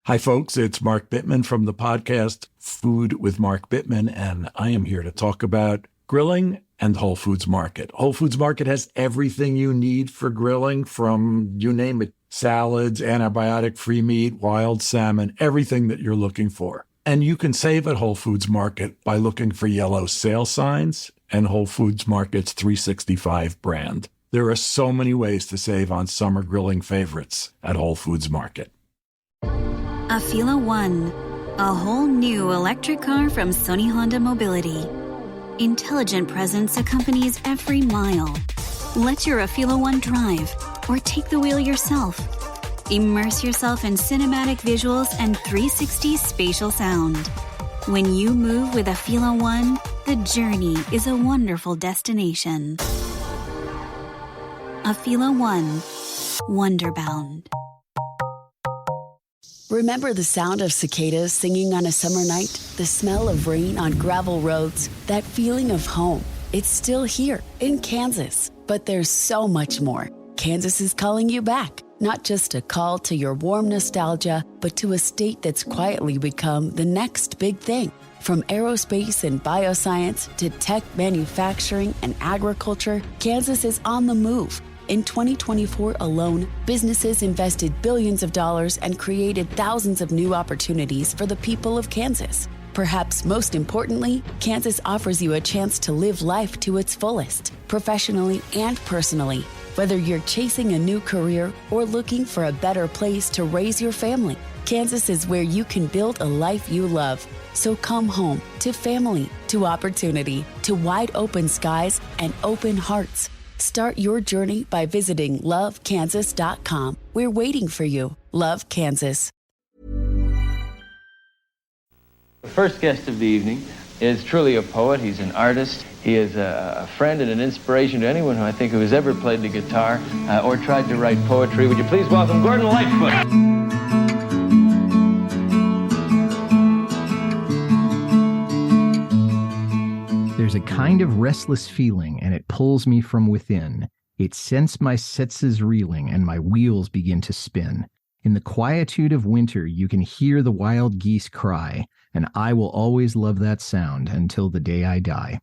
Hi, folks. It's Mark Bittman from the podcast Food with Mark Bittman, and I am here to talk about grilling and Whole Foods Market. Whole Foods Market has everything you need for grilling, from, you name it, salads, antibiotic-free meat, wild salmon, everything that you're looking for. And you can save at Whole Foods Market by looking for yellow sale signs and Whole Foods Market's 365 brand. There are so many ways to save on summer grilling favorites at Whole Foods Market. Afila One, a whole new electric car from Sony Honda Mobility. Intelligent presence accompanies every mile. Let your Afila One drive or take the wheel yourself. Immerse yourself in cinematic visuals and 360 spatial sound. When you move with Afila One, the journey is a wonderful destination. Afila One, Wonderbound. Remember the sound of cicadas singing on a summer night? The smell of rain on gravel roads? That feeling of home? It's still here in Kansas, but there's so much more. Kansas is calling you back, not just a call to your warm nostalgia, but to a state that's quietly become the next big thing. From aerospace and bioscience to tech manufacturing and agriculture, Kansas is on the move. In 2024 alone, businesses invested billions of dollars and created thousands of new opportunities for the people of Kansas. Perhaps most importantly, Kansas offers you a chance to live life to its fullest, professionally and personally. Whether you're chasing a new career or looking for a better place to raise your family, Kansas is where you can build a life you love. So come home to family, to opportunity, to wide open skies and open hearts. Start your journey by visiting lovekansas.com. We're waiting for you. Love Kansas. The first guest of the evening is truly a poet. He's an artist. He is a friend and an inspiration to anyone who has ever played the guitar or tried to write poetry. Would you please welcome Gordon Lightfoot? There's a kind of restless feeling, and it pulls me from within. It scents my senses reeling, and my wheels begin to spin. In the quietude of winter, you can hear the wild geese cry, and I will always love that sound until the day I die.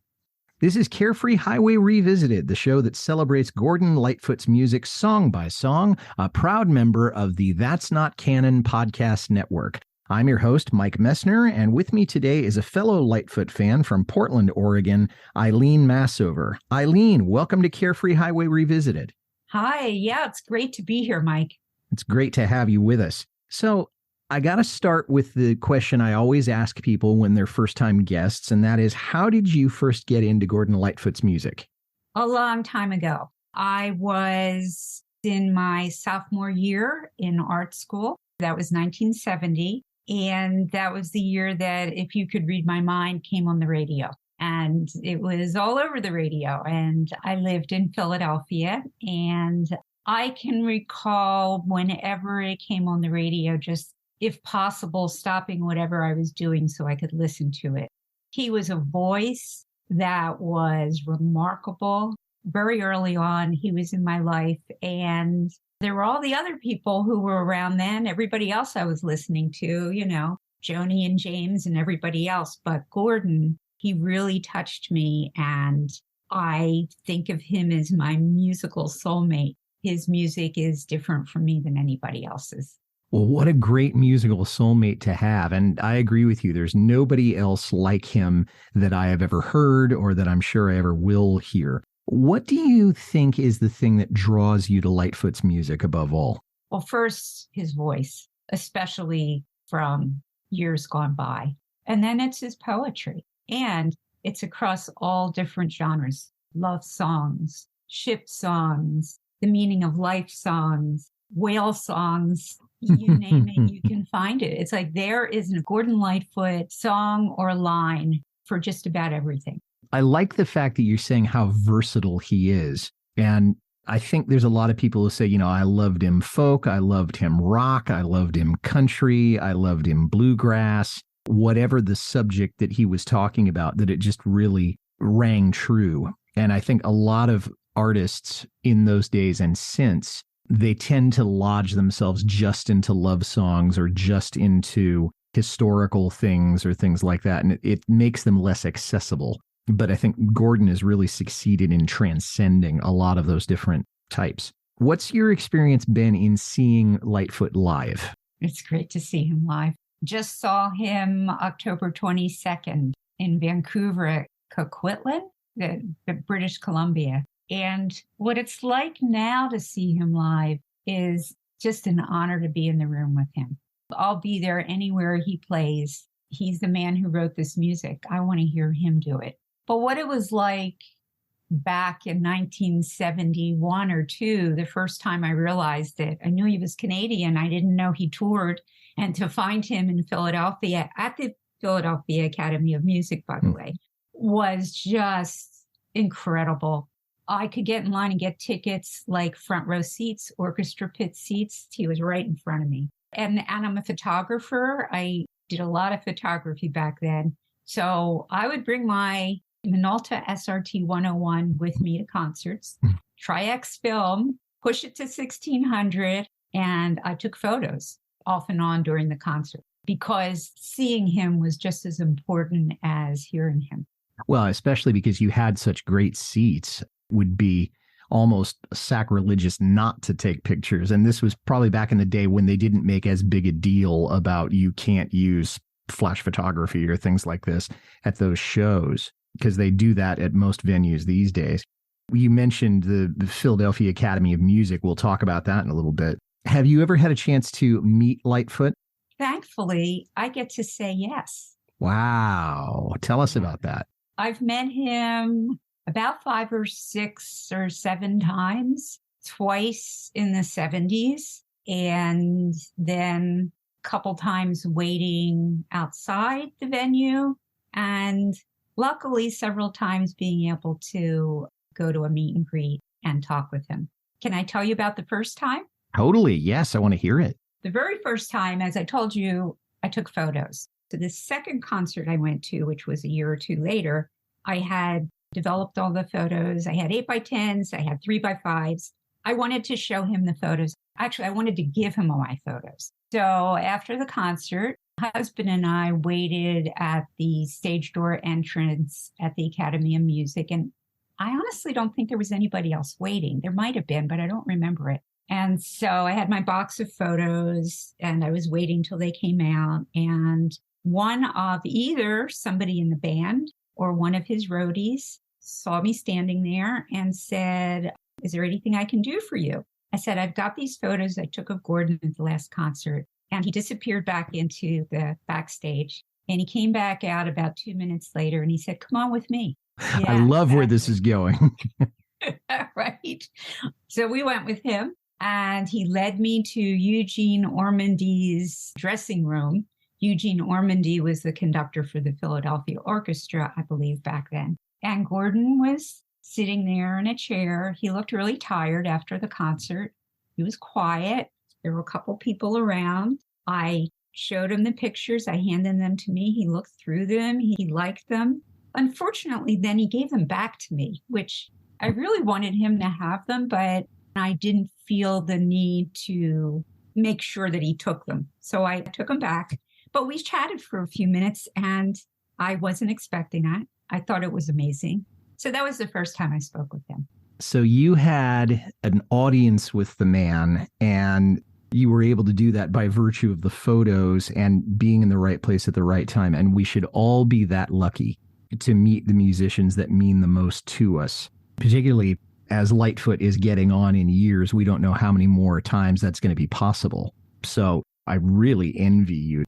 This is Carefree Highway Revisited, the show that celebrates Gordon Lightfoot's music song by song, a proud member of the That's Not Canon podcast network. I'm your host, Mike Messner, and with me today is a fellow Lightfoot fan from Portland, Oregon, Eileen Masover. Eileen, welcome to Carefree Highway Revisited. Hi. Yeah, it's great to be here, Mike. It's great to have you with us. So I got to start with the question I always ask people when they're first-time guests, and that is, how did you first get into Gordon Lightfoot's music? A long time ago. I was in my sophomore year in art school. That was 1970. And that was the year that If You Could Read My Mind came on the radio. And it was all over the radio. And I lived in Philadelphia. And I can recall whenever it came on the radio, just, if possible, stopping whatever I was doing so I could listen to it. He was a voice that was remarkable. Very early on, he was in my life. And there were all the other people who were around then, everybody else I was listening to, Joni and James and everybody else. But Gordon, he really touched me. And I think of him as my musical soulmate. His music is different from me than anybody else's. Well, what a great musical soulmate to have. And I agree with you. There's nobody else like him that I have ever heard or that I'm sure I ever will hear. What do you think is the thing that draws you to Lightfoot's music above all? Well, first, his voice, especially from years gone by. And then it's his poetry. And it's across all different genres. Love songs, ship songs, the meaning of life songs, whale songs. You name it, you can find it. It's like there is a Gordon Lightfoot song or line for just about everything. I like the fact that you're saying how versatile he is. And I think there's a lot of people who say, I loved him folk, I loved him rock, I loved him country, I loved him bluegrass, whatever the subject that he was talking about, that it just really rang true. And I think a lot of artists in those days and since they tend to lodge themselves just into love songs or just into historical things or things like that. And it makes them less accessible. But I think Gordon has really succeeded in transcending a lot of those different types. What's your experience been in seeing Lightfoot live? It's great to see him live. Just saw him October 22nd in Vancouver at Coquitlam, the British Columbia. And what it's like now to see him live is just an honor to be in the room with him. I'll be there anywhere he plays. He's the man who wrote this music. I want to hear him do it. But what it was like back in 1971 or 2, the first time I realized it, I knew he was Canadian. I didn't know he toured. And to find him in Philadelphia at the Philadelphia Academy of Music, by the way, was just incredible. I could get in line and get tickets like front row seats, orchestra pit seats. He was right in front of me. And I'm a photographer. I did a lot of photography back then. So I would bring my Minolta SRT 101 with me to concerts, Tri-X film, push it to 1600, and I took photos off and on during the concert because seeing him was just as important as hearing him. Well, especially because you had such great seats, would be almost sacrilegious not to take pictures. And this was probably back in the day when they didn't make as big a deal about you can't use flash photography or things like this at those shows, because they do that at most venues these days. You mentioned the Philadelphia Academy of Music. We'll talk about that in a little bit. Have you ever had a chance to meet Lightfoot? Thankfully, I get to say yes. Wow. Tell us about that. I've met him about 5 or 6 or 7 times, twice in the 70s, and then a couple times waiting outside the venue, and luckily several times being able to go to a meet and greet and talk with him. Can I tell you about the first time? Totally. Yes, I want to hear it. The very first time, as I told you, I took photos. So the second concert I went to, which was a year or 2 later, I had developed all the photos. I had 8x10s. I had 3x5s. I wanted to show him the photos. Actually, I wanted to give him all my photos. So after the concert, my husband and I waited at the stage door entrance at the Academy of Music. And I honestly don't think there was anybody else waiting. There might have been, but I don't remember it. And so I had my box of photos and I was waiting till they came out. And one of either somebody in the band or one of his roadies saw me standing there and said, "Is there anything I can do for you?" I said, "I've got these photos I took of Gordon at the last concert." And he disappeared back into the backstage. And he came back out about 2 minutes later and he said, "Come on with me." Yeah, I love where this is going. Right. So we went with him and he led me to Eugene Ormandy's dressing room. Eugene Ormandy was the conductor for the Philadelphia Orchestra, I believe, back then. And Gordon was sitting there in a chair. He looked really tired after the concert. He was quiet. There were a couple people around. I showed him the pictures. I handed them to me. He looked through them. He liked them. Unfortunately, then he gave them back to me, which I really wanted him to have them, but I didn't feel the need to make sure that he took them. So I took them back. But we chatted for a few minutes and I wasn't expecting that. I thought it was amazing. So that was the first time I spoke with him. So you had an audience with the man and you were able to do that by virtue of the photos and being in the right place at the right time. And we should all be that lucky to meet the musicians that mean the most to us, particularly as Lightfoot is getting on in years. We don't know how many more times that's going to be possible. So I really envy you,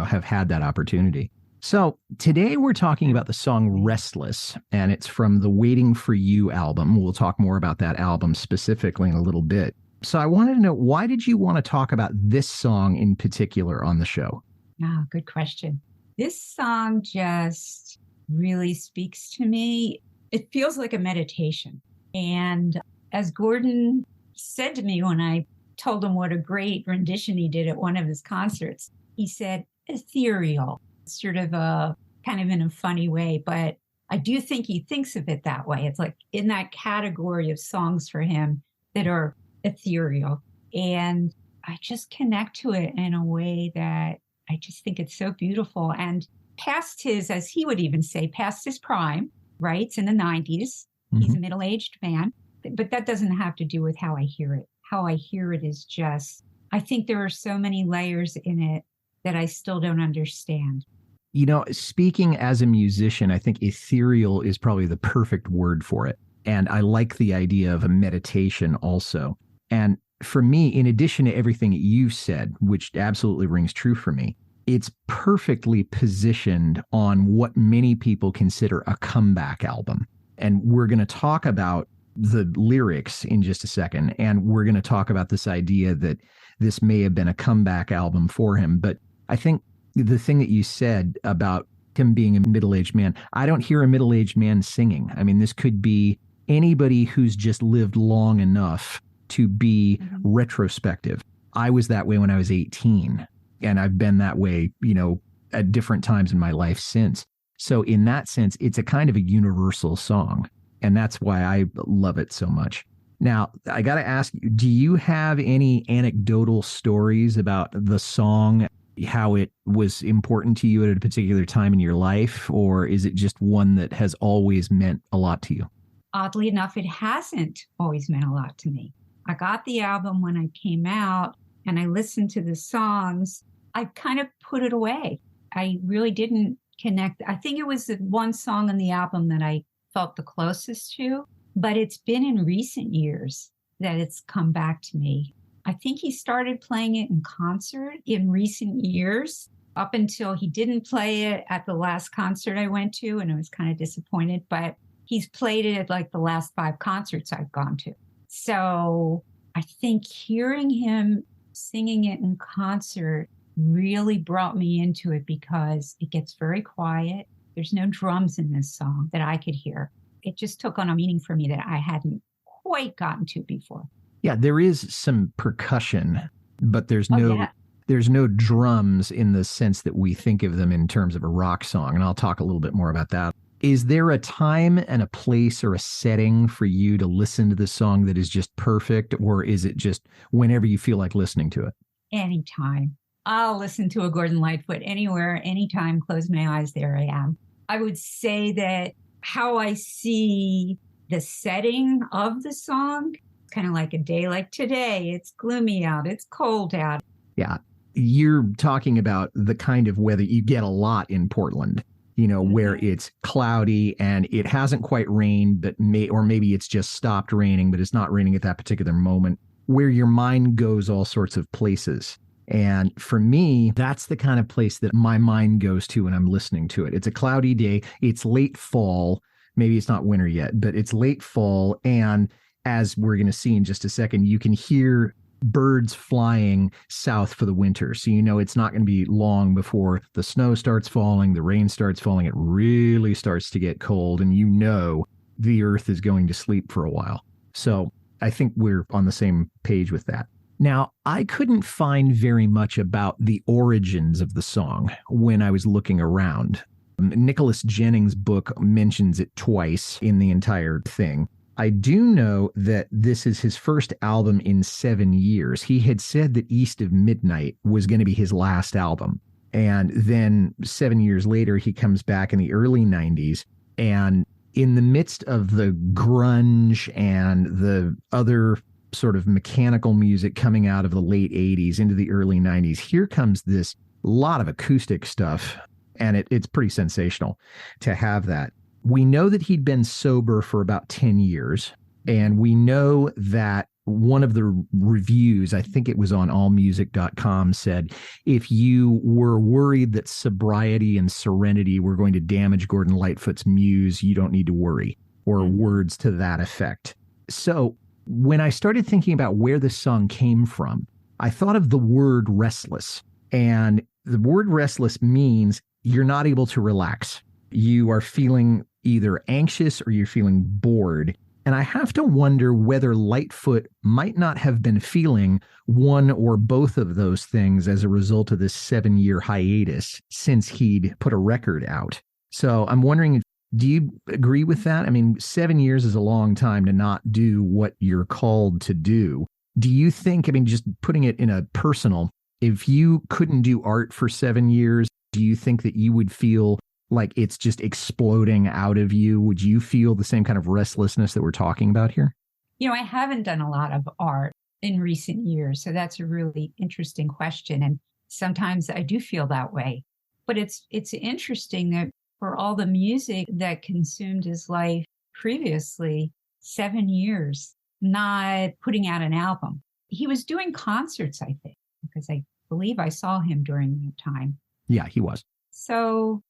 have had that opportunity. So today we're talking about the song Restless, and it's from the Waiting for You album. We'll talk more about that album specifically in a little bit. So I wanted to know, why did you want to talk about this song in particular on the show? Ah, good question. This song just really speaks to me. It feels like a meditation. And as Gordon said to me when I told him what a great rendition he did at one of his concerts, he said, ethereal, sort of a kind of in a funny way, but I do think he thinks of it that way. It's like in that category of songs for him that are ethereal. And I just connect to it in a way that I just think it's so beautiful. And past his, as he would even say, past his prime, right? It's in the 90s. He's a middle-aged man. But that doesn't have to do with how I hear it. How I hear it is just, I think there are so many layers in it that I still don't understand. You know, speaking as a musician, I think ethereal is probably the perfect word for it. And I like the idea of a meditation also. And for me, in addition to everything you've said, which absolutely rings true for me, it's perfectly positioned on what many people consider a comeback album. And we're going to talk about the lyrics in just a second. And we're going to talk about this idea that this may have been a comeback album for him. But I think the thing that you said about him being a middle-aged man, I don't hear a middle-aged man singing. I mean, this could be anybody who's just lived long enough to be retrospective. I was that way when I was 18, and I've been that way, you know, at different times in my life since. So in that sense, it's a kind of a universal song, and that's why I love it so much. Now, I got to ask you, do you have any anecdotal stories about the song, how it was important to you at a particular time in your life, or is it just one that has always meant a lot to you? Oddly enough, it hasn't always meant a lot to me. I got the album when I came out and I listened to the songs. I kind of put it away. I really didn't connect. I think it was the one song on the album that I felt the closest to, but it's been in recent years that it's come back to me. I think he started playing it in concert in recent years, up until he didn't play it at the last concert I went to, and I was kind of disappointed, but he's played it at like the last 5 concerts I've gone to. So I think hearing him singing it in concert really brought me into it because it gets very quiet. There's no drums in this song that I could hear. It just took on a meaning for me that I hadn't quite gotten to before. Yeah, there is some percussion, but there's no drums in the sense that we think of them in terms of a rock song. And I'll talk a little bit more about that. Is there a time and a place or a setting for you to listen to the song that is just perfect, or is it just whenever you feel like listening to it? Anytime. I'll listen to a Gordon Lightfoot anywhere, anytime, close my eyes, there I am. I would say that how I see the setting of the song, kind of like a day like today, it's gloomy out, it's cold out. Yeah. You're talking about the kind of weather you get a lot in Portland, you know, where it's cloudy and it hasn't quite rained, but maybe it's just stopped raining, but it's not raining at that particular moment, where your mind goes all sorts of places. And for me, that's the kind of place that my mind goes to when I'm listening to it. It's a cloudy day. It's late fall. Maybe it's not winter yet, but it's late fall. And as we're going to see in just a second, you can hear birds flying south for the winter. So, you know, it's not going to be long before the snow starts falling, the rain starts falling. It really starts to get cold. And you know, the earth is going to sleep for a while. So I think we're on the same page with that. Now, I couldn't find very much about the origins of the song when I was looking around. Nicholas Jennings' book mentions it twice in the entire thing. I do know that this is his first album in 7 years. He had said that East of Midnight was going to be his last album. And then 7 years later, he comes back in the early 90s. And in the midst of the grunge and the other sort of mechanical music coming out of the late 80s into the early 90s, here comes this lot of acoustic stuff. And it's pretty sensational to have that. We know that he'd been sober for about 10 years. And we know that one of the reviews, I think it was on allmusic.com, said, if you were worried that sobriety and serenity were going to damage Gordon Lightfoot's muse, you don't need to worry, or words to that effect. So when I started thinking about where this song came from, I thought of the word restless. And the word restless means you're not able to relax. You are feeling either anxious or you're feeling bored. And I have to wonder whether Lightfoot might not have been feeling one or both of those things as a result of this 7-year hiatus since he'd put a record out. So I'm wondering, do you agree with that? I mean, 7 years is a long time to not do what you're called to do. Do you think, I mean, just putting it in a personal, if you couldn't do art for 7 years, do you think that you would feel like it's just exploding out of you? Would you feel the same kind of restlessness that we're talking about here? I haven't done a lot of art in recent years, so that's a really interesting question. And sometimes I do feel that way. But it's interesting that for all the music that consumed his life previously, 7 years, not putting out an album. He was doing concerts, I think, because I believe I saw him during that time. Yeah, he was. So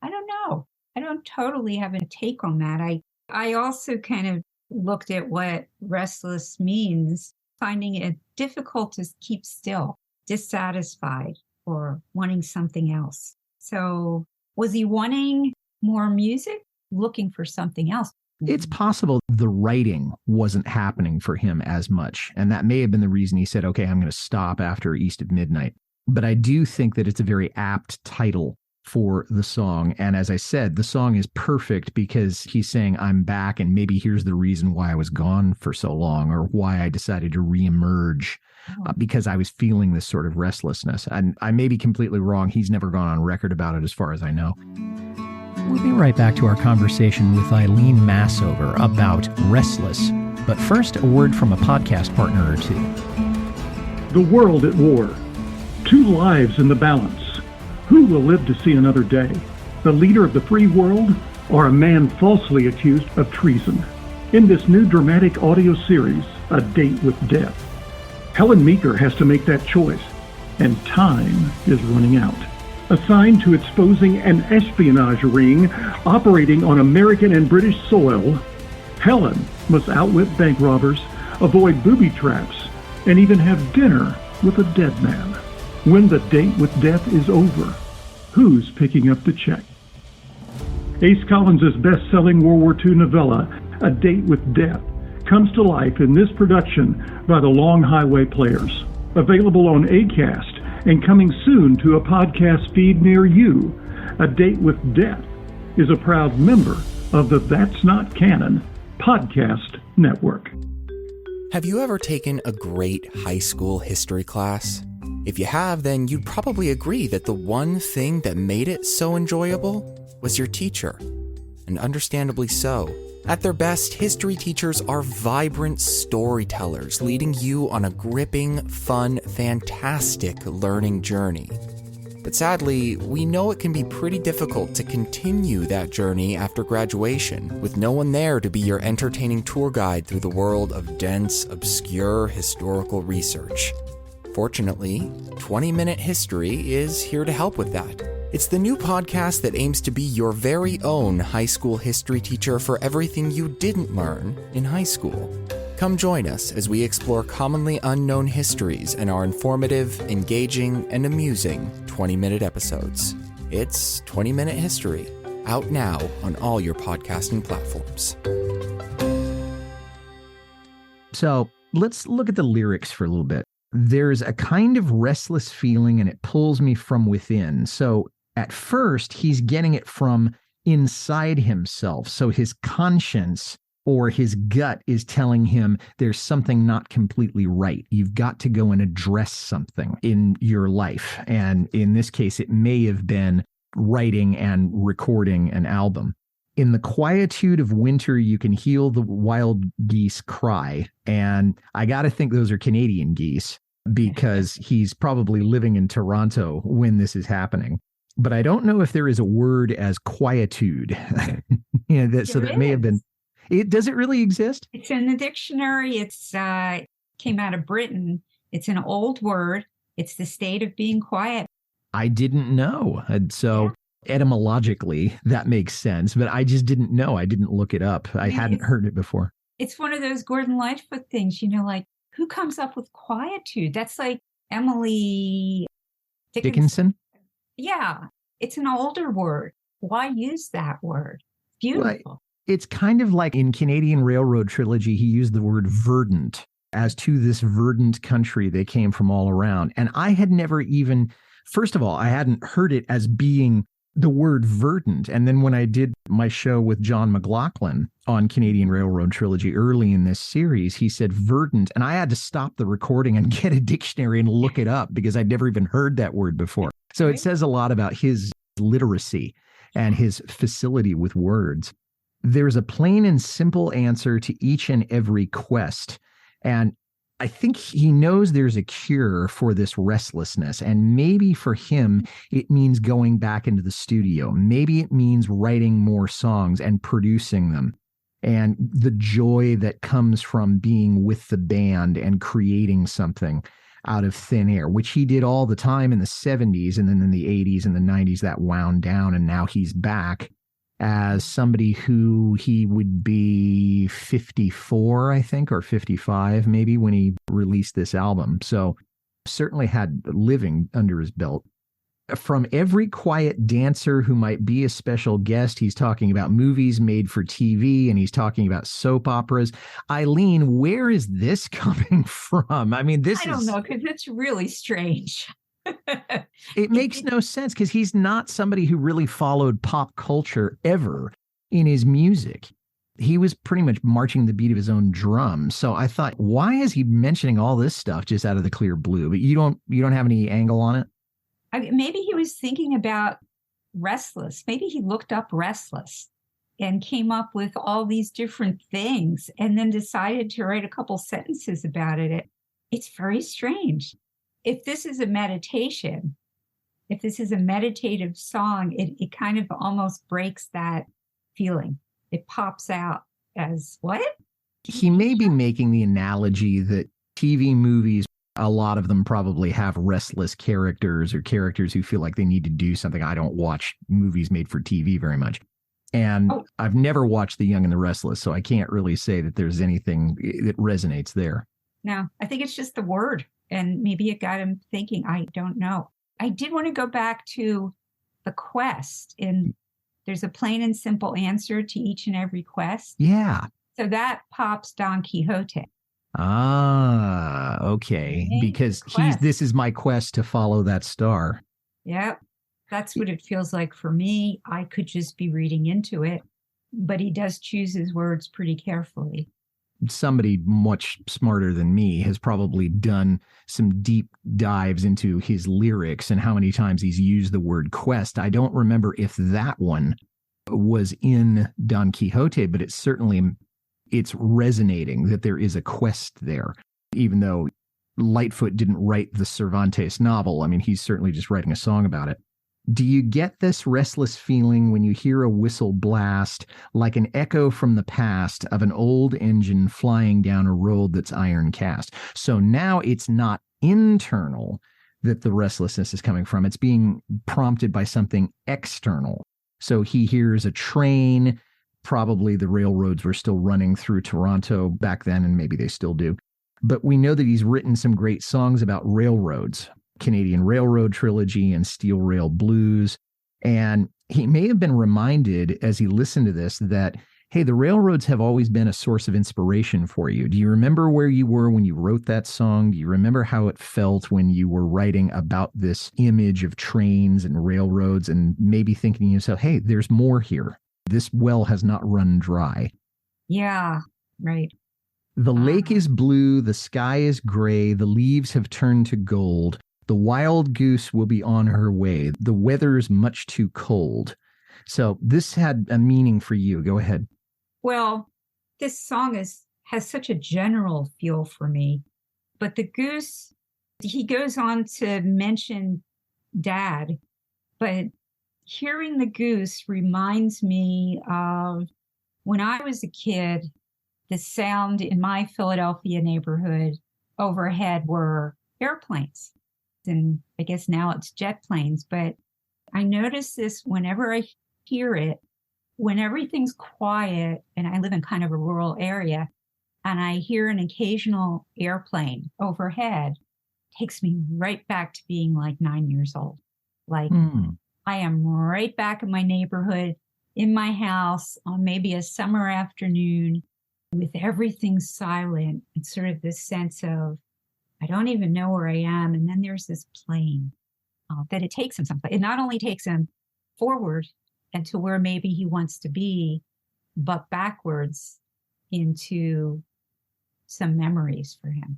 I don't know. I don't totally have a take on that. I also kind of looked at what restless means, finding it difficult to keep still, dissatisfied, or wanting something else. So was he wanting more music, looking for something else? It's possible the writing wasn't happening for him as much. And that may have been the reason he said, okay, I'm going to stop after East of Midnight. But I do think that it's a very apt title for the song. And as I said, the song is perfect because he's saying, I'm back. And maybe here's the reason why I was gone for so long, or why I decided to reemerge, because I was feeling this sort of restlessness. And I may be completely wrong. He's never gone on record about it as far as I know. We'll be right back to our conversation with Eileen Masover about Restless. But first, a word from a podcast partner or two. The world at war. 2 lives in the balance. Who will live to see another day? The leader of the free world, or a man falsely accused of treason? In this new dramatic audio series, A Date with Death, Helen Meeker has to make that choice, and time is running out. Assigned to exposing an espionage ring operating on American and British soil, Helen must outwit bank robbers, avoid booby traps, and even have dinner with a dead man. When the date with death is over, who's picking up the check? Ace Collins' best-selling World War II novella, A Date with Death, comes to life in this production by the Long Highway Players. Available on Acast and coming soon to a podcast feed near you, A Date with Death is a proud member of the That's Not Canon podcast network. Have you ever taken a great high school history class? If you have, then you'd probably agree that the one thing that made it so enjoyable was your teacher. And understandably so. At their best, history teachers are vibrant storytellers, leading you on a gripping, fun, fantastic learning journey. But sadly, we know it can be pretty difficult to continue that journey after graduation, with no one there to be your entertaining tour guide through the world of dense, obscure historical research. Fortunately, 20-Minute History is here to help with that. It's the new podcast that aims to be your very own high school history teacher for everything you didn't learn in high school. Come join us as we explore commonly unknown histories in our informative, engaging, and amusing 20-minute episodes. It's 20-Minute History, out now on all your podcasting platforms. So let's look at the lyrics for a little bit. There's a kind of restless feeling and it pulls me from within. So at first, he's getting it from inside himself. So his conscience or his gut is telling him there's something not completely right. You've got to go and address something in your life. And in this case, it may have been writing and recording an album. In the quietude of winter, you can hear the wild geese cry. And I got to think those are Canadian geese because he's probably living in Toronto when this is happening. But I don't know if there is a word as quietude. That may have been. Does it really exist? It's in the dictionary. It's came out of Britain. It's an old word. It's the state of being quiet. I didn't know. And so etymologically, that makes sense. But I just didn't know. I didn't look it up. I hadn't heard it before. It's one of those Gordon Lightfoot things, like who comes up with quietude? That's like Emily Dickinson? Yeah, it's an older word. Why use that word? Beautiful. Well, it's kind of like in Canadian Railroad Trilogy, he used the word verdant as to this verdant country they came from all around. And I had never even, first of all, I hadn't heard it as being the word verdant. And then when I did my show with John McLaughlin on Canadian Railroad Trilogy early in this series, he said verdant. And I had to stop the recording and get a dictionary and look it up because I'd never even heard that word before. So it says a lot about his literacy and his facility with words. There's a plain and simple answer to each and every quest. And I think he knows there's a cure for this restlessness. And maybe for him, it means going back into the studio. Maybe it means writing more songs and producing them. And the joy that comes from being with the band and creating something out of thin air, which he did all the time in the 70s. And then in the 80s and the 90s, that wound down. And now he's back as somebody who he would be 54, I think, or 55 maybe when he released this album. So certainly had living under his belt. From every quiet dancer who might be a special guest, he's talking about movies made for TV and he's talking about soap operas. Eileen, where is this coming from? I mean, I don't know, because it's really strange. It makes no sense because he's not somebody who really followed pop culture ever in his music. He was pretty much marching the beat of his own drum. So I thought, why is he mentioning all this stuff just out of the clear blue? But you don't have any angle on it? Maybe he was thinking about Restless. Maybe he looked up Restless and came up with all these different things and then decided to write a couple sentences about it. It's very strange. If this is a meditation, if this is a meditative song, it kind of almost breaks that feeling. It pops out as what? He may be making the analogy that TV movies, a lot of them probably have restless characters or characters who feel like they need to do something. I don't watch movies made for TV very much. And I've never watched The Young and the Restless, so I can't really say that there's anything that resonates there. No, I think it's just the word. And maybe it got him thinking, I don't know. I did want to go back to the quest. And there's a plain and simple answer to each and every quest. Yeah. So that pops Don Quixote. Ah, okay. Because this is my quest to follow that star. Yep. That's what it feels like for me. I could just be reading into it, but he does choose his words pretty carefully. Somebody much smarter than me has probably done some deep dives into his lyrics and how many times he's used the word quest. I don't remember if that one was in Don Quixote, but it's resonating that there is a quest there, even though Lightfoot didn't write the Cervantes novel. I mean, he's certainly just writing a song about it. Do you get this restless feeling when you hear a whistle blast, like an echo from the past of an old engine flying down a road that's iron cast? So now it's not internal that the restlessness is coming from. It's being prompted by something external. So he hears a train. Probably the railroads were still running through Toronto back then, and maybe they still do. But we know that he's written some great songs about railroads. Canadian Railroad Trilogy and Steel Rail Blues. And he may have been reminded as he listened to this that, hey, the railroads have always been a source of inspiration for you. Do you remember where you were when you wrote that song? Do you remember how it felt when you were writing about this image of trains and railroads and maybe thinking to yourself, hey, there's more here. This well has not run dry. Yeah, right. The lake is blue, the sky is gray, the leaves have turned to gold. The wild goose will be on her way. The weather's much too cold. So this had a meaning for you. Go ahead. Well, this song has such a general feel for me. But the goose, he goes on to mention Dad. But hearing the goose reminds me of when I was a kid, the sound in my Philadelphia neighborhood overhead were airplanes. And I guess now it's jet planes, but I notice this whenever I hear it, when everything's quiet and I live in kind of a rural area and I hear an occasional airplane overhead, it takes me right back to being like 9 years old. Like I am right back in my neighborhood, in my house on maybe a summer afternoon with everything silent and sort of this sense of, I don't even know where I am. And then there's this plane that it takes him someplace. It not only takes him forward and to where maybe he wants to be, but backwards into some memories for him.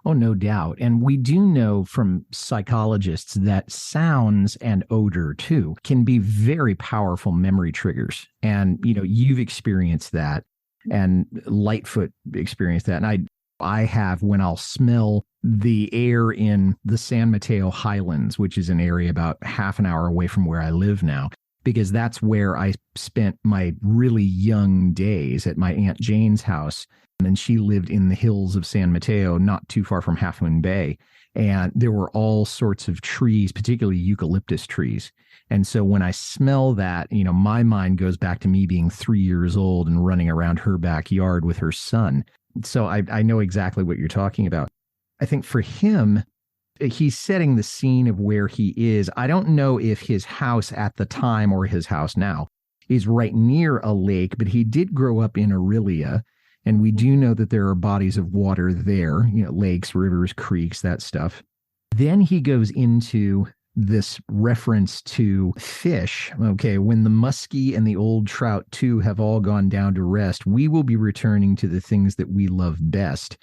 Oh, no doubt. And we do know from psychologists that sounds and odor too can be very powerful memory triggers. And, you've experienced that, and Lightfoot experienced that. And I have, when I'll smell the air in the San Mateo Highlands, which is an area about half an hour away from where I live now, because that's where I spent my really young days at my Aunt Jane's house. And she lived in the hills of San Mateo, not too far from Half Moon Bay. And there were all sorts of trees, particularly eucalyptus trees. And so when I smell that, my mind goes back to me being 3 years old and running around her backyard with her son. So I know exactly what you're talking about. I think for him, he's setting the scene of where he is. I don't know if his house at the time or his house now is right near a lake, but he did grow up in Aurelia. And we do know that there are bodies of water there, lakes, rivers, creeks, that stuff. Then he goes into this reference to fish. Okay, when the muskie and the old trout too have all gone down to rest, we will be returning to the things that we love best.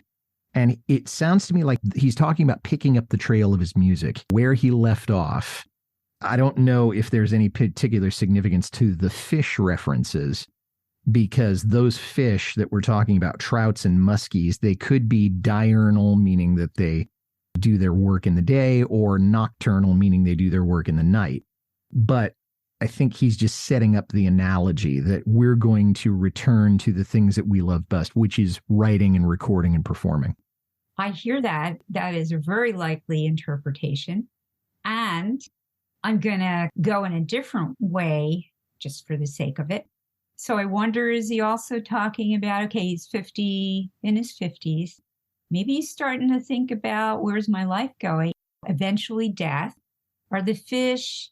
And it sounds to me like he's talking about picking up the trail of his music, where he left off. I don't know if there's any particular significance to the fish references, because those fish that we're talking about, trouts and muskies, they could be diurnal, meaning that they do their work in the day, or nocturnal, meaning they do their work in the night. But I think he's just setting up the analogy that we're going to return to the things that we love best, which is writing and recording and performing. I hear that. That is a very likely interpretation. And I'm going to go in a different way just for the sake of it. So I wonder, is he also talking about, okay, he's 50, in his 50s. Maybe he's starting to think about, where's my life going? Eventually death. Are the fish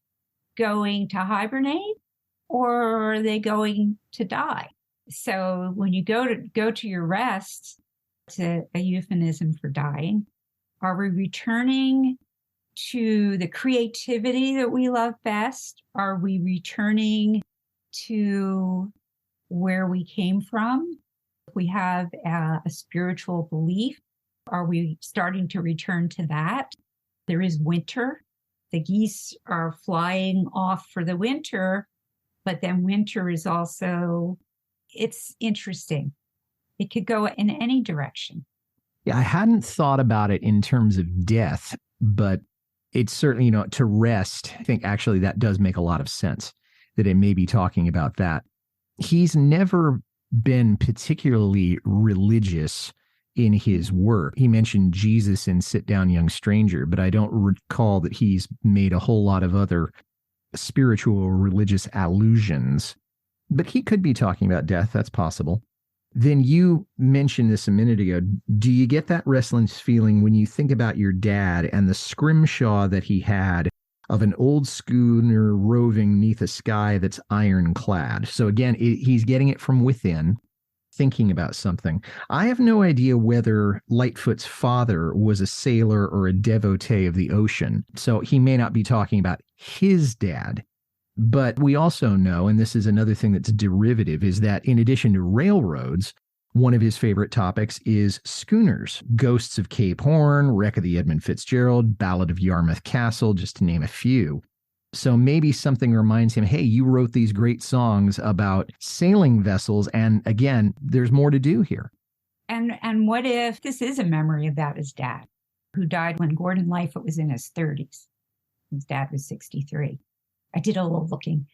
going to hibernate, or are they going to die? So when you go to your rest, it's a euphemism for dying. Are we returning to the creativity that we love best? Are we returning to where we came from? If we have a spiritual belief, are we starting to return to that? There is winter. The geese are flying off for the winter, but then winter is also, it's interesting. It could go in any direction. Yeah, I hadn't thought about it in terms of death, but it's certainly, to rest. I think actually that does make a lot of sense, that it may be talking about that. He's never been particularly religious in his work. He mentioned Jesus in Sit Down, Young Stranger, but I don't recall that he's made a whole lot of other spiritual or religious allusions. But he could be talking about death. That's possible. Then you mentioned this a minute ago. Do you get that restless feeling when you think about your dad and the scrimshaw that he had of an old schooner roving neath a sky that's ironclad? So again, he's getting it from within, thinking about something. I have no idea whether Lightfoot's father was a sailor or a devotee of the ocean, so he may not be talking about his dad. But we also know, and this is another thing that's derivative, is that in addition to railroads, one of his favorite topics is schooners. Ghosts of Cape Horn, Wreck of the Edmund Fitzgerald, Ballad of Yarmouth Castle, just to name a few. So maybe something reminds him, hey, you wrote these great songs about sailing vessels, and again, there's more to do here. And what if this is a memory about his dad, who died when Gordon Lightfoot was in his 30s? His dad was 63. I did a little looking.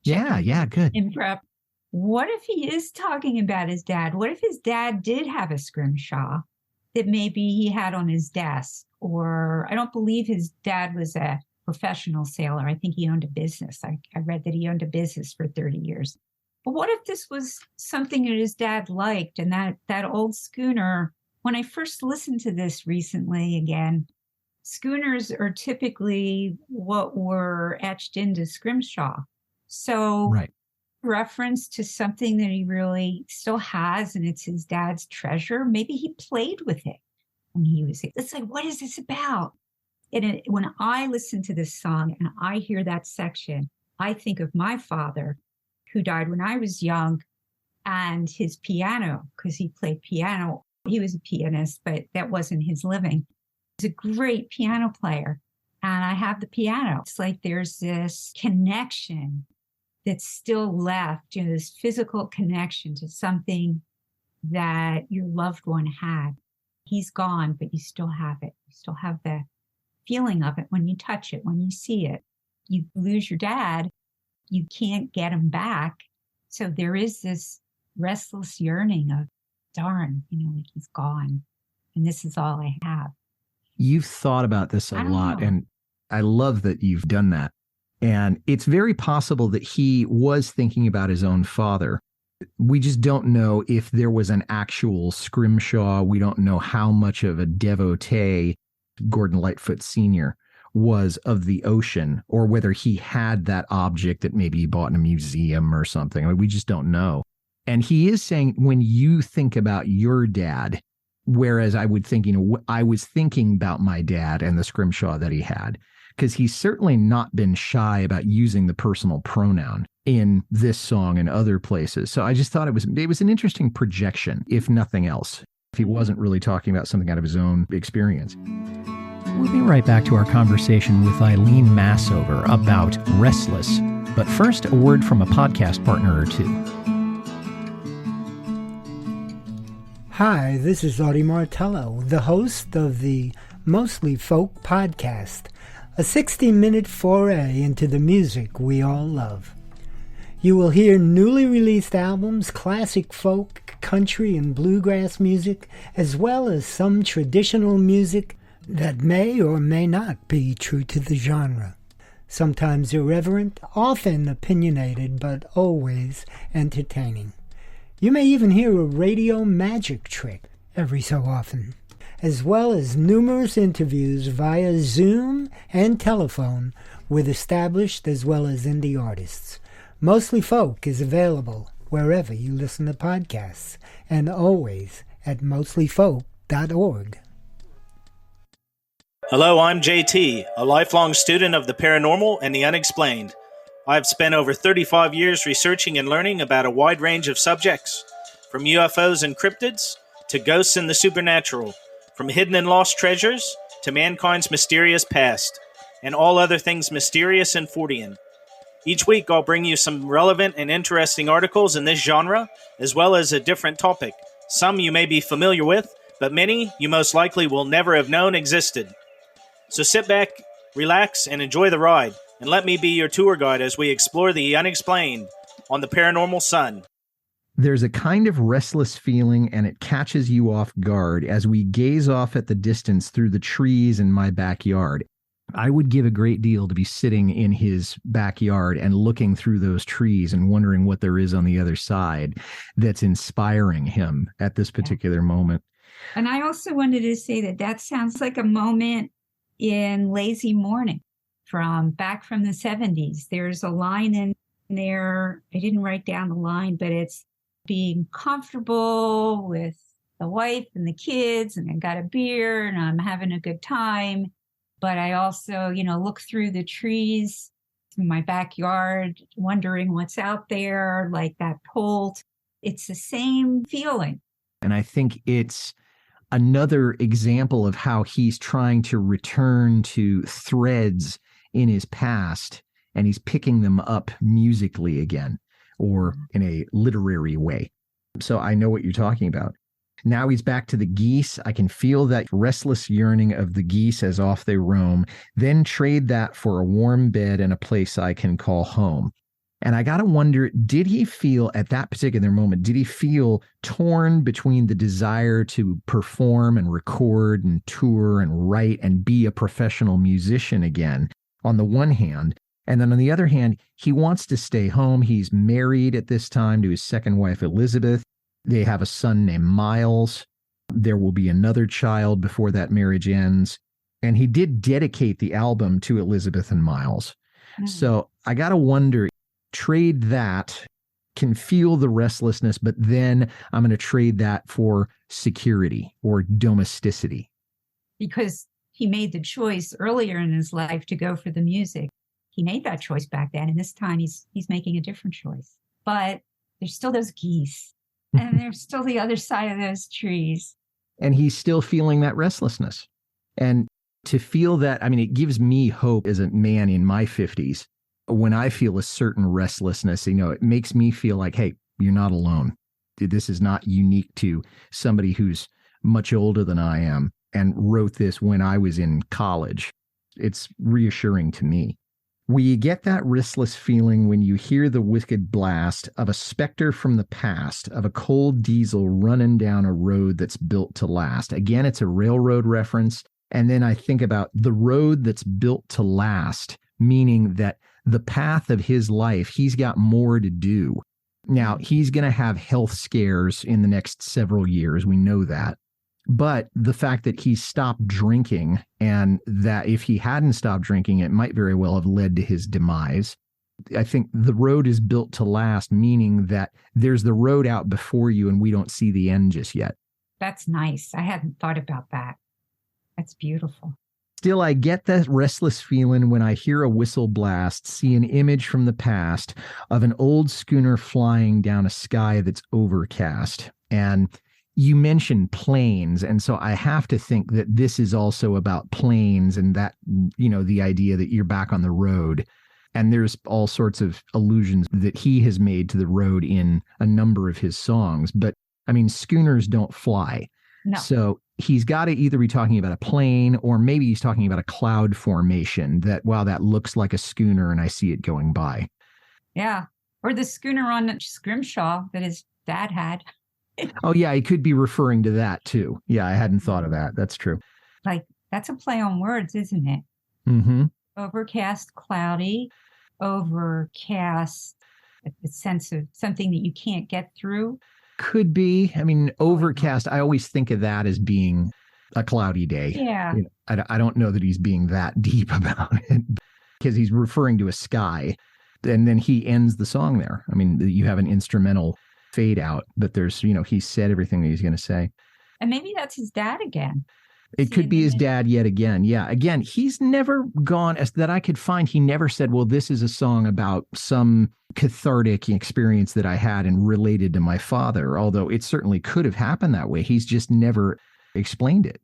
Yeah, good. In prep. What if he is talking about his dad? What if his dad did have a scrimshaw that maybe he had on his desk? Or I don't believe his dad was a professional sailor. I think he owned a business. I read that he owned a business for 30 years. But what if this was something that his dad liked, and that old schooner, when I first listened to this recently again, schooners are typically what were etched into scrimshaw. So right. Reference to something that he really still has, and it's his dad's treasure. Maybe he played with it when he was, it's like, what is this about? And when I listen to this song and I hear that section, I think of my father, who died when I was young, and his piano, because he played piano. He was a pianist, but that wasn't his living. He was a great piano player. And I have the piano. It's like there's this connection that's still left, this physical connection to something that your loved one had. He's gone, but you still have it. You still have the feeling of it when you touch it, when you see it. You lose your dad, you can't get him back. So there is this restless yearning of, darn, like he's gone. And this is all I have. You've thought about this a lot, and I love that you've done that. And it's very possible that he was thinking about his own father. We just don't know if there was an actual scrimshaw. We don't know how much of a devotee Gordon Lightfoot Sr. was of the ocean, or whether he had that object that maybe he bought in a museum or something. I mean, we just don't know. And he is saying, when you think about your dad, whereas I was thinking about my dad and the scrimshaw that he had, because he's certainly not been shy about using the personal pronoun in this song and other places. So I just thought it was an interesting projection, if nothing else, if he wasn't really talking about something out of his own experience. We'll be right back to our conversation with Eileen Masover about Restless. But first, a word from a podcast partner or two. Hi, this is Audie Martello, the host of the Mostly Folk podcast, a 60-minute foray into the music we all love. You will hear newly released albums, classic folk, country, and bluegrass music, as well as some traditional music that may or may not be true to the genre. Sometimes irreverent, often opinionated, but always entertaining. You may even hear a radio magic trick every so often, as well as numerous interviews via Zoom and telephone with established as well as indie artists. Mostly Folk is available wherever you listen to podcasts, and always at mostlyfolk.org. Hello, I'm JT, a lifelong student of the paranormal and the unexplained. I've spent over 35 years researching and learning about a wide range of subjects, from UFOs and cryptids to ghosts and the supernatural, from hidden and lost treasures to mankind's mysterious past, and all other things mysterious and Fortean. Each week I'll bring you some relevant and interesting articles in this genre, as well as a different topic. Some you may be familiar with, but many you most likely will never have known existed. So sit back, relax, and enjoy the ride. And let me be your tour guide as we explore the unexplained on the Paranormal Son. There's a kind of restless feeling, and it catches you off guard as we gaze off at the distance through the trees in my backyard. I would give a great deal to be sitting in his backyard and looking through those trees and wondering what there is on the other side that's inspiring him at this particular moment. And I also wanted to say that sounds like a moment in Lazy Morning back from the 70s. There's a line in there. I didn't write down the line, but it's being comfortable with the wife and the kids, and I got a beer and I'm having a good time. But I also, look through the trees in my backyard, wondering what's out there, like that Polt. It's the same feeling. And I think it's another example of how he's trying to return to threads in his past, and he's picking them up musically again, or in a literary way. So I know what you're talking about. Now he's back to the geese. I can feel that restless yearning of the geese as off they roam, then trade that for a warm bed and a place I can call home. And I got to wonder, did he feel at that particular moment, did he feel torn between the desire to perform and record and tour and write and be a professional musician again on the one hand, and then on the other hand, he wants to stay home. He's married at this time to his second wife, Elizabeth. They have a son named Miles. There will be another child before that marriage ends. And he did dedicate the album to Elizabeth and Miles. So I got to wonder, trade that, can feel the restlessness, but then I'm going to trade that for security or domesticity. Because he made the choice earlier in his life to go for the music. he made that choice back then, and this time he's making a different choice. But there's still those geese, and there's still the other side of those trees. And he's still feeling that restlessness. And to feel that, I mean, it gives me hope as a man in my 50s. When I feel a certain restlessness, it makes me feel like, hey, you're not alone. This is not unique to somebody who's much older than I am and wrote this when I was in college. It's reassuring to me. We get that restless feeling when you hear the wicked blast of a specter from the past, of a cold diesel running down a road that's built to last. Again, it's a railroad reference. And then I think about the road that's built to last, meaning that the path of his life, he's got more to do. Now, he's going to have health scares in the next several years. We know that. But the fact that he stopped drinking, and that if he hadn't stopped drinking, it might very well have led to his demise. I think the road is built to last, meaning that there's the road out before you and we don't see the end just yet. That's nice. I hadn't thought about that. That's beautiful. Still, I get that restless feeling when I hear a whistle blast, see an image from the past of an old schooner flying down a sky that's overcast. And you mentioned planes, and so I have to think that this is also about planes and that, the idea that you're back on the road. And there's all sorts of allusions that he has made to the road in a number of his songs. But, I mean, schooners don't fly. No. So he's got to either be talking about a plane or maybe he's talking about a cloud formation that, wow, that looks like a schooner and I see it going by. Yeah. Or the schooner on Scrimshaw that his dad had. Oh, yeah, he could be referring to that, too. Yeah, I hadn't thought of that. That's true. Like, that's a play on words, isn't it? Mm-hmm. Overcast, cloudy, overcast, a sense of something that you can't get through. Could be. I mean, overcast, I always think of that as being a cloudy day. Yeah. I don't know that he's being that deep about it because he's referring to a sky. And then he ends the song there. I mean, you have an instrumental fade out, but there's, he said everything that he's going to say. And maybe that's his dad again. It could be his dad yet again. Yeah. Again, he's never gone, as that I could find, he never said, well, this is a song about some cathartic experience that I had and related to my father, although it certainly could have happened that way. He's just never explained it.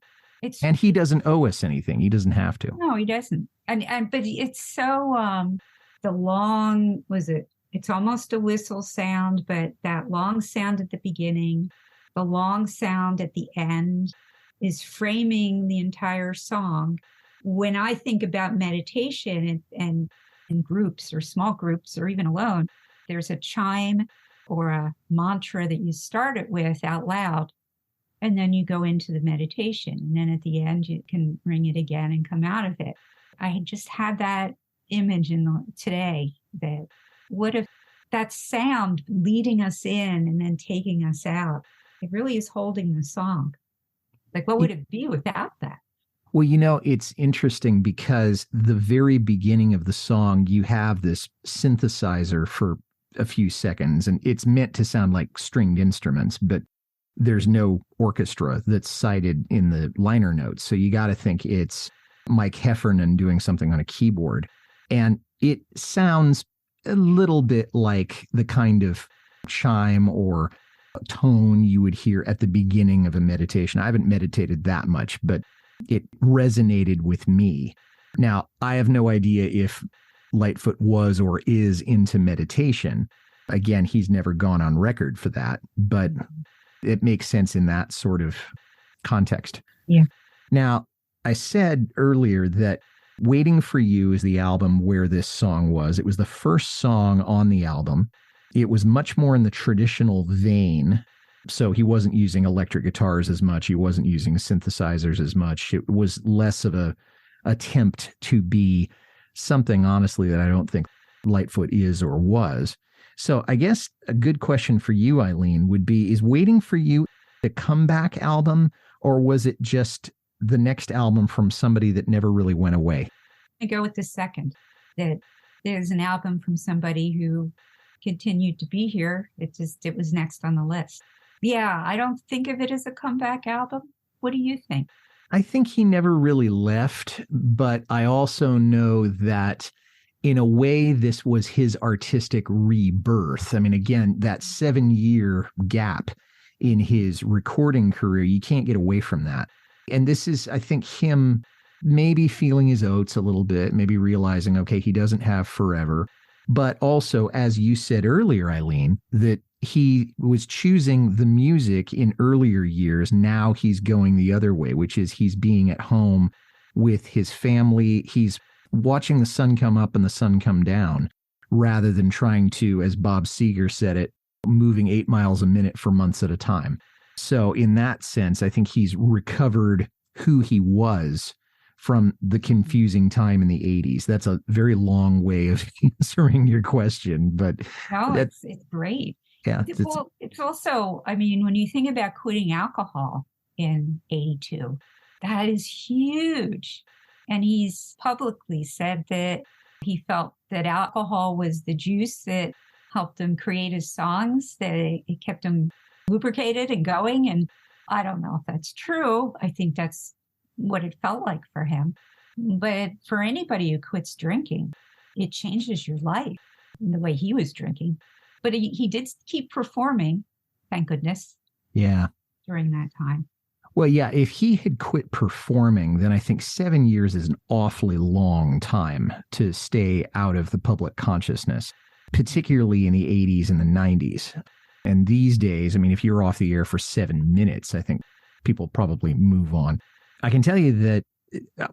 And he doesn't owe us anything. He doesn't have to. No, he doesn't. But it's so, the long, it's almost a whistle sound, but that long sound at the beginning, the long sound at the end is framing the entire song. When I think about meditation and in groups or small groups or even alone, there's a chime or a mantra that you start it with out loud, and then you go into the meditation. And then at the end, you can ring it again and come out of it. I just had that image today that what if that sound leading us in and then taking us out, it really is holding the song. Like, what would it be without that? Well, it's interesting because the very beginning of the song, you have this synthesizer for a few seconds, and it's meant to sound like stringed instruments, but there's no orchestra that's cited in the liner notes. So you got to think it's Mike Heffernan doing something on a keyboard. And it sounds a little bit like the kind of chime or tone you would hear at the beginning of a meditation. I haven't meditated that much, but it resonated with me. Now, I have no idea if Lightfoot was or is into meditation. Again, he's never gone on record for that, but it makes sense in that sort of context. Yeah. Now, I said earlier that Waiting for You is the album where this song was. It was the first song on the album. It was much more in the traditional vein. So he wasn't using electric guitars as much. He wasn't using synthesizers as much. It was less of a attempt to be something, honestly, that I don't think Lightfoot is or was. So I guess a good question for you, Eileen, would be, is Waiting for You a comeback album, or was it just the next album from somebody that never really went away? I go with the second, that there's an album from somebody who continued to be here. It was next on the list. Yeah, I don't think of it as a comeback album. What do you think? I think he never really left, but I also know that in a way, this was his artistic rebirth. I mean, again, that 7-year gap in his recording career, you can't get away from that. And this is, I think, him maybe feeling his oats a little bit, maybe realizing, okay, he doesn't have forever. But also, as you said earlier, Eileen, that he was choosing the music in earlier years. Now he's going the other way, which is he's being at home with his family. He's watching the sun come up and the sun come down rather than trying to, as Bob Seger said it, moving 8 miles a minute for months at a time. So in that sense, I think he's recovered who he was from the confusing time in the 80s. That's a very long way of answering your question, but no, it's great. Yeah. Well, it's also, I mean, when you think about quitting alcohol in 82, that is huge. And he's publicly said that he felt that alcohol was the juice that helped him create his songs, that it kept him lubricated and going. And I don't know if that's true. I think that's what it felt like for him. But for anybody who quits drinking, it changes your life in the way he was drinking. But he did keep performing, thank goodness. Yeah. During that time. Well, yeah, if he had quit performing, then I think 7 years is an awfully long time to stay out of the public consciousness, particularly in the 80s and the 90s. And these days, I mean, if you're off the air for 7 minutes, I think people probably move on. I can tell you that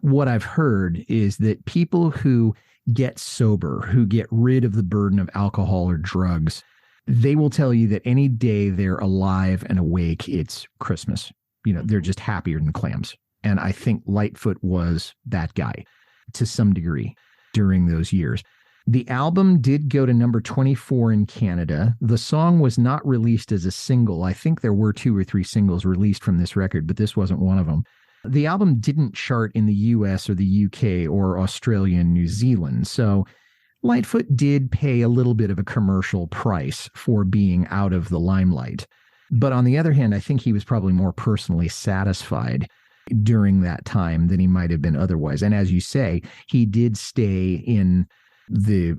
what I've heard is that people who get sober, who get rid of the burden of alcohol or drugs, they will tell you that any day they're alive and awake, it's Christmas. You know, they're just happier than clams. And I think Lightfoot was that guy to some degree during those years. The album did go to number 24 in Canada. The song was not released as a single. I think there were 2 or 3 singles released from this record, but this wasn't one of them. The album didn't chart in the US or the UK or Australia and New Zealand. So Lightfoot did pay a little bit of a commercial price for being out of the limelight. But on the other hand, I think he was probably more personally satisfied during that time than he might have been otherwise. And as you say, he did stay in the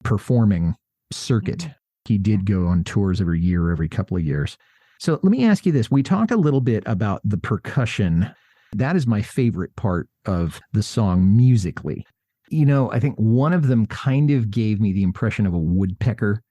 performing circuit. He did go on tours every year, every couple of years. So let me ask you this. We talked a little bit about the percussion. That is my favorite part of the song musically. You know, I think one of them kind of gave me the impression of a woodpecker.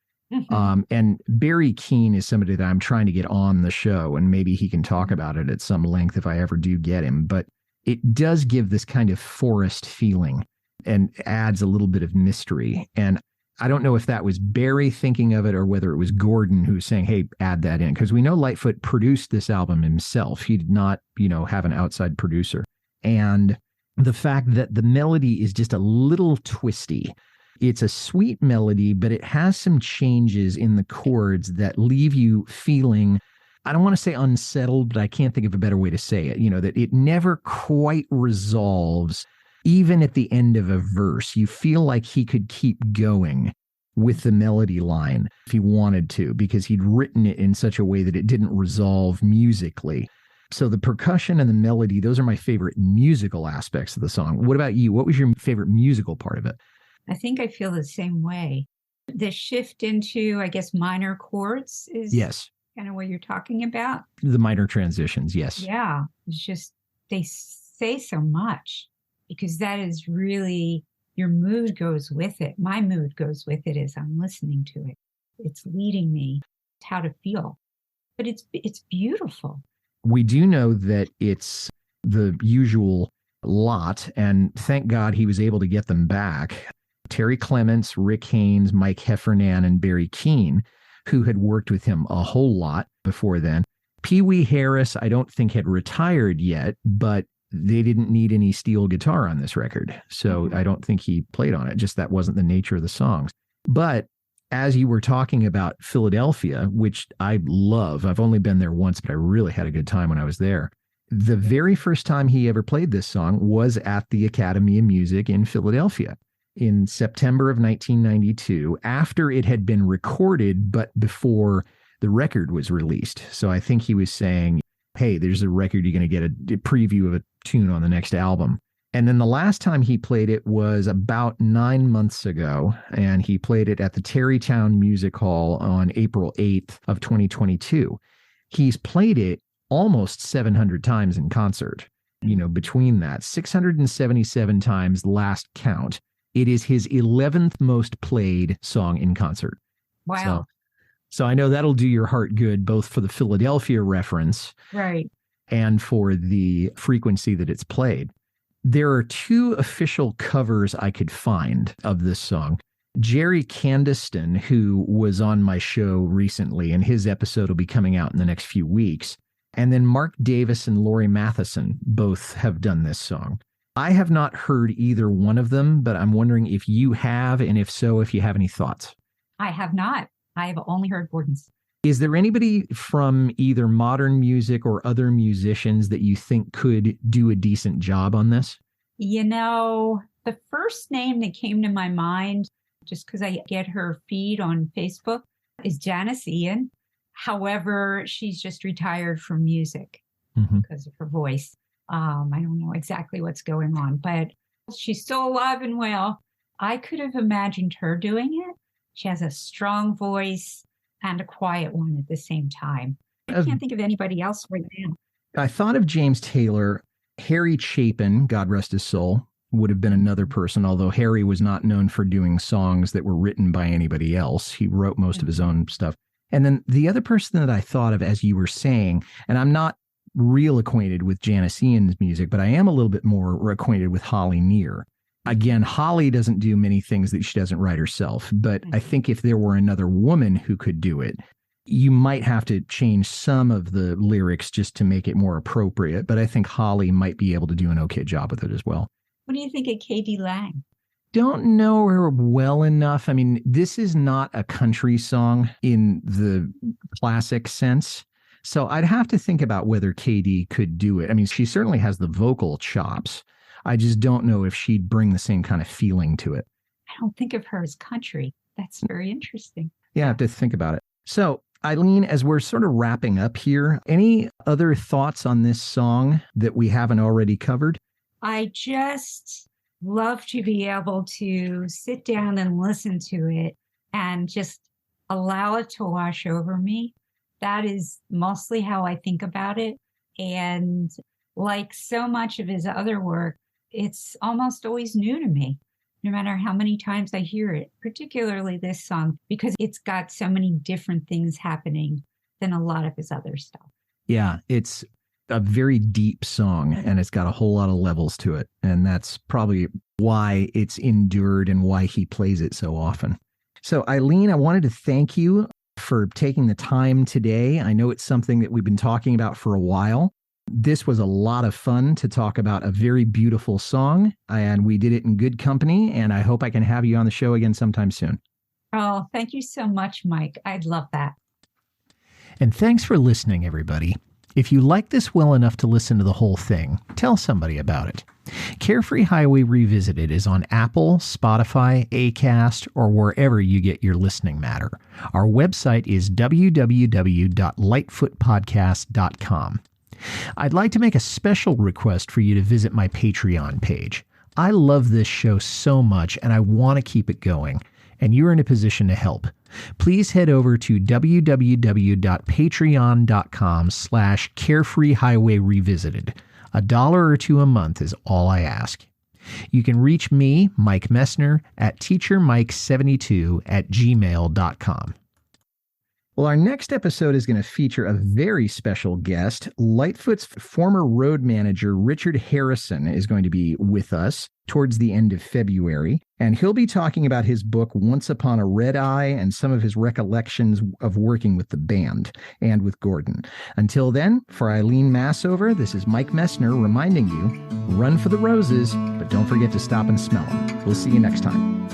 And Barry Keane is somebody that I'm trying to get on the show, and maybe he can talk about it at some length if I ever do get him. But it does give this kind of forest feeling and adds a little bit of mystery. And I don't know if that was Barry thinking of it or whether it was Gordon who was saying, hey, add that in. Because we know Lightfoot produced this album himself. He did not, have an outside producer. And the fact that the melody is just a little twisty. It's a sweet melody, but it has some changes in the chords that leave you feeling, I don't want to say unsettled, but I can't think of a better way to say it, that it never quite resolves. Even at the end of a verse, you feel like he could keep going with the melody line if he wanted to, because he'd written it in such a way that it didn't resolve musically. So the percussion and the melody, those are my favorite musical aspects of the song. What about you? What was your favorite musical part of it? I think I feel the same way. The shift into, I guess, minor chords is kind of what you're talking about. The minor transitions, yes. Yeah. It's just, they say so much because that is really, your mood goes with it. My mood goes with it as I'm listening to it. It's leading me to how to feel. But it's beautiful. We do know that it's the usual lot, and thank God he was able to get them back. Terry Clements, Rick Haynes, Mike Heffernan, and Barry Keane, who had worked with him a whole lot before then. Pee Wee Harris, I don't think had retired yet, but they didn't need any steel guitar on this record. So I don't think he played on it. Just that wasn't the nature of the songs. But as you were talking about Philadelphia, which I love, I've only been there once, but I really had a good time when I was there. The very first time he ever played this song was at the Academy of Music in Philadelphia in September of 1992, after it had been recorded, but before the record was released. So I think he was saying, hey, there's a record, you're going to get a preview of a tune on the next album. And then the last time he played it was about 9 months ago, and he played it at the Tarrytown Music Hall on April 8th of 2022. He's played it almost 700 times in concert, between that, 677 times last count. It is his 11th most played song in concert. Wow. So I know that'll do your heart good, both for the Philadelphia reference, right, and for the frequency that it's played. There are 2 official covers I could find of this song. Jerry Candiston, who was on my show recently, and his episode will be coming out in the next few weeks. And then Mark Davis and Lori Matheson both have done this song. I have not heard either one of them, but I'm wondering if you have, and if so, if you have any thoughts. I have not. I have only heard Gordon's. Is there anybody from either modern music or other musicians that you think could do a decent job on this? The first name that came to my mind, just because I get her feed on Facebook, is Janice Ian. However, she's just retired from music because of her voice. I don't know exactly what's going on, but she's still alive and well. I could have imagined her doing it. She has a strong voice and a quiet one at the same time. I can't think of anybody else right now. I thought of James Taylor. Harry Chapin, God rest his soul, would have been another person, although Harry was not known for doing songs that were written by anybody else. He wrote most of his own stuff. And then the other person that I thought of, as you were saying, and I'm not real acquainted with Janice Ian's music, but I am a little bit more acquainted with Holly Near. Again, Holly doesn't do many things that she doesn't write herself, but I think if there were another woman who could do it, you might have to change some of the lyrics just to make it more appropriate. But I think Holly might be able to do an okay job with it as well. What do you think of K.D. Lang? Don't know her well enough. I mean, this is not a country song in the classic sense. So I'd have to think about whether KD could do it. I mean, she certainly has the vocal chops. I just don't know if she'd bring the same kind of feeling to it. I don't think of her as country. That's very interesting. Yeah, I have to think about it. So, Eileen, as we're sort of wrapping up here, any other thoughts on this song that we haven't already covered? I just love to be able to sit down and listen to it and just allow it to wash over me. That is mostly how I think about it. And like so much of his other work, it's almost always new to me, no matter how many times I hear it, particularly this song, because it's got so many different things happening than a lot of his other stuff. Yeah, it's a very deep song, and it's got a whole lot of levels to it. And that's probably why it's endured and why he plays it so often. So, Eileen, I wanted to thank you for taking the time today. I know it's something that we've been talking about for a while. This was a lot of fun to talk about a very beautiful song, and we did it in good company, and I hope I can have you on the show again sometime soon. Oh, thank you so much, Mike. I'd love that. And thanks for listening, everybody. If you like this well enough to listen to the whole thing, tell somebody about it. Carefree Highway Revisited is on Apple, Spotify, Acast, or wherever you get your listening matter. Our website is www.lightfootpodcast.com. I'd like to make a special request for you to visit my Patreon page. I love this show so much, and I want to keep it going, and you're in a position to help. Please head over to www.patreon.com/Carefree Highway Revisited. $1 or $2 a month is all I ask. You can reach me, Mike Messner, at teachermike72@gmail.com. Well, our next episode is going to feature a very special guest. Lightfoot's former road manager, Richard Harrison, is going to be with us towards the end of February, and he'll be talking about his book, Once Upon a Red Eye, and some of his recollections of working with the band and with Gordon. Until then, for Eileen Masover, this is Mike Messner reminding you, run for the roses, but don't forget to stop and smell them. We'll see you next time.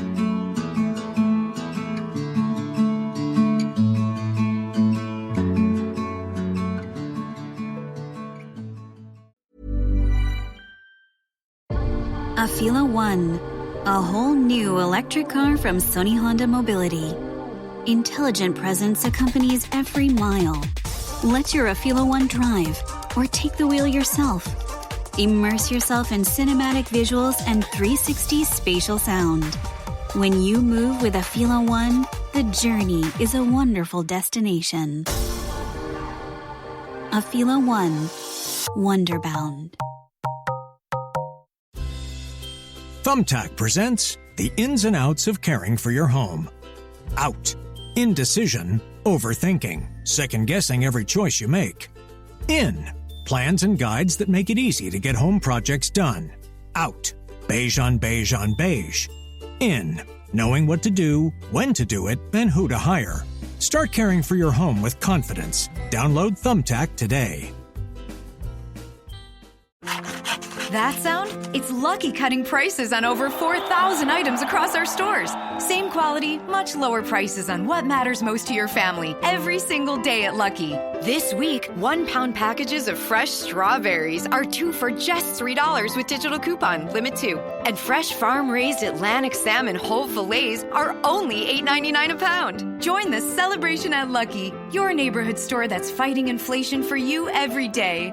Afila One, a whole new electric car from Sony Honda Mobility. Intelligent presence accompanies every mile. Let your Afila One drive or take the wheel yourself. Immerse yourself in cinematic visuals and 360 spatial sound. When you move with a Fila One, the journey is a wonderful destination. A Fila One, Wonderbound. Thumbtack presents the ins and outs of caring for your home. Out. Indecision, overthinking, second-guessing every choice you make. In. Plans and guides that make it easy to get home projects done. Out. Beige on beige on beige. In. Knowing what to do, when to do it, and who to hire. Start caring for your home with confidence. Download Thumbtack today. That sound? It's Lucky cutting prices on over 4,000 items across our stores. Same quality, much lower prices on what matters most to your family every single day at Lucky. This week, 1-pound packages of fresh strawberries are 2 for just $3 with digital coupon, limit 2. And fresh farm-raised Atlantic salmon whole fillets are only $8.99 a pound. Join the celebration at Lucky, your neighborhood store that's fighting inflation for you every day.